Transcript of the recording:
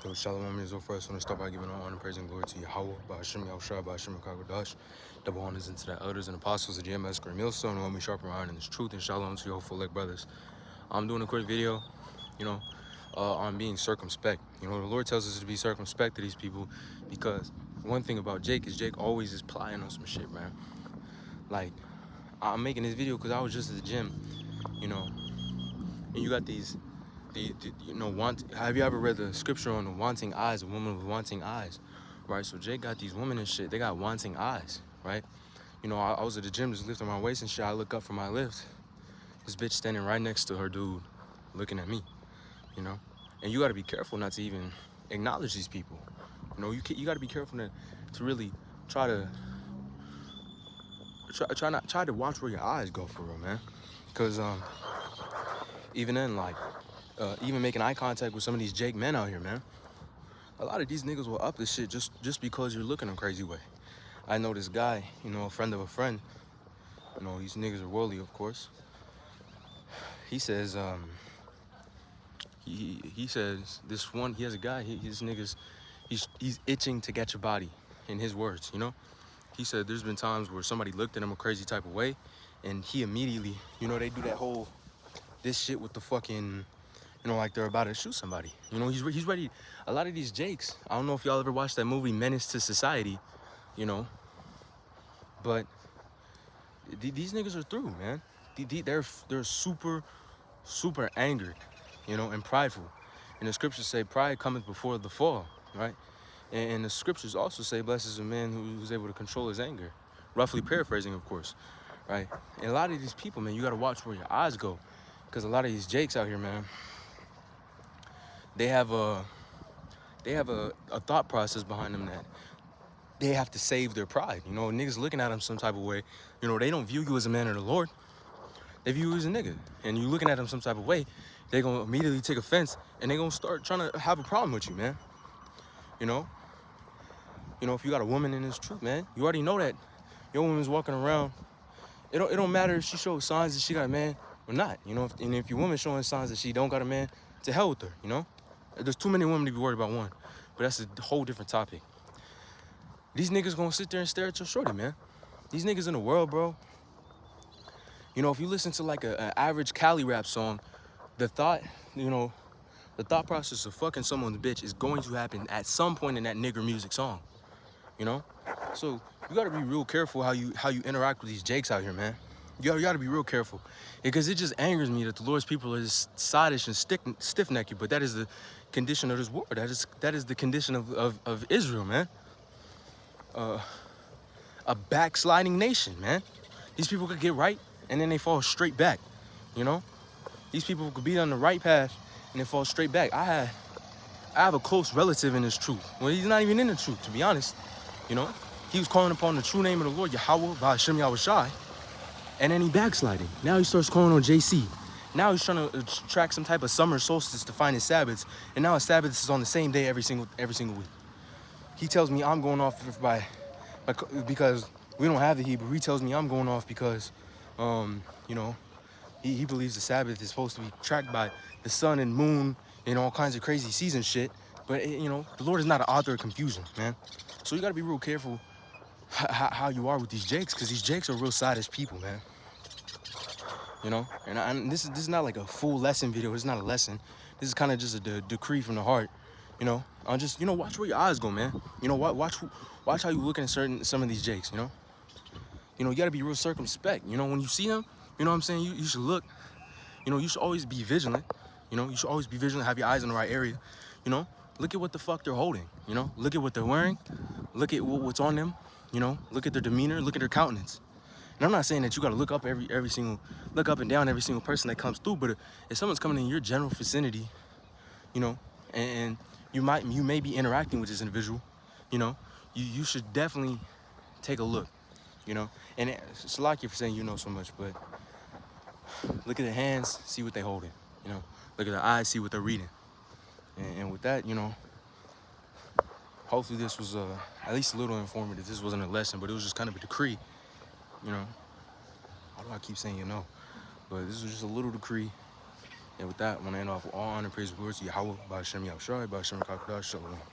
Yo, Shalom is over first. I want to start by giving all honor, praise, and glory to Yahweh, by Hashem Yahushua, by Hashem Kagodash. Double honors into the elders and apostles of GMS, Great Millstone, and when we sharpen iron in this truth, and Shalom to your hopeful elect brothers. I'm doing a quick video, on being circumspect. The Lord tells us to be circumspect to these people because one thing about Jake is Jake always is plying on some shit, man. Like, I'm making this video because I was just at the gym, and you got these. Have you ever read the scripture on the wanting eyes, a woman with wanting eyes, right? So Jake got these women and shit, they got wanting eyes, right? I was at the gym just lifting my weights and shit. I look up from my lift, this bitch standing right next to her dude, looking at me, and you got to be careful not to even acknowledge these people. You got to be careful to really try to watch where your eyes go for real, man, because even then, like, even making eye contact with some of these Jake men out here, man. A lot of these niggas will up this shit just because you're looking a crazy way. I know this guy, a friend of a friend. These niggas are worldly, of course. He says, he says this one. He has a guy. His niggas, he's itching to get your body. In his words, He said there's been times where somebody looked at him a crazy type of way, and he immediately, they do that whole this shit with the fucking. Like they're about to shoot somebody. He's ready. A lot of these Jakes, I don't know if y'all ever watched that movie Menace to Society, but these niggas are through, man. They're super, super angered, and prideful. And the scriptures say pride cometh before the fall, right? And the scriptures also say blessed is a man who's able to control his anger. Roughly paraphrasing, of course, right? And a lot of these people, man, you gotta watch where your eyes go. Because a lot of these Jakes out here, man, they have a thought process behind them that they have to save their pride. Niggas looking at them some type of way. They don't view you as a man of the Lord. They view you as a nigga. And you looking at them some type of way, they gonna immediately take offense and they gonna start trying to have a problem with you, man. If you got a woman in this truth, man, you already know that your woman's walking around. It don't matter if she shows signs that she got a man or not. If your woman's showing signs that she don't got a man, to hell with her, There's too many women to be worried about one. But that's a whole different topic. These niggas gonna sit there and stare at your shorty, man. These niggas in the world, bro. If you listen to like an average Cali rap song, the thought process of fucking someone's bitch is going to happen at some point in that nigger music song. So you gotta be real careful how you interact with these Jakes out here, man. You gotta be real careful, because it just angers me that the Lord's people are just sottish and stiff-necked. But that is the condition of this world. That is the condition of Israel, man. A backsliding nation, man. These people could get right and then they fall straight back. These people could be on the right path and then fall straight back. I have a close relative in this truth. Well, he's not even in the truth, to be honest. He was calling upon the true name of the Lord, Yahweh, by Hashem Yahushua. And then he backsliding. Now he starts calling on JC. Now he's trying to track some type of summer solstice to find his Sabbaths. And now his Sabbath is on the same day every single week. He tells me I'm going off because we don't have the Hebrew. He tells me I'm going off because, he believes the Sabbath is supposed to be tracked by the sun and moon and all kinds of crazy season shit. But, the Lord is not an author of confusion, man. So you got to be real careful how you are with these Jakes, because these Jakes are real sottish people, man. And this is not like a full lesson video. It's not a lesson. This is kind of just a decree from the heart. I'm just, watch where your eyes go, man. Watch how you looking at some of these Jakes. You got to be real circumspect. When you see them, what I'm saying, you should look. You should always be vigilant. You should always be vigilant. Have your eyes in the right area. Look at what the fuck they're holding. Look at what they're wearing. Look at what's on them. Look at their demeanor. Look at their countenance. And I'm not saying that you got to look up look up and down every single person that comes through. But if someone's coming in your general vicinity, and you may be interacting with this individual, you should definitely take a look, And it's like you for saying so much, but look at their hands, see what they're holding, Look at their eyes, see what they're reading. And with that, hopefully this was at least a little informative. This wasn't a lesson, but it was just kind of a decree, How do I keep saying But this was just a little decree. And with that, I want to end off with all honor, praise, and glory to Yahweh, Ba'ashem Yahushua, Ba'ashem Kakadash, Shalom.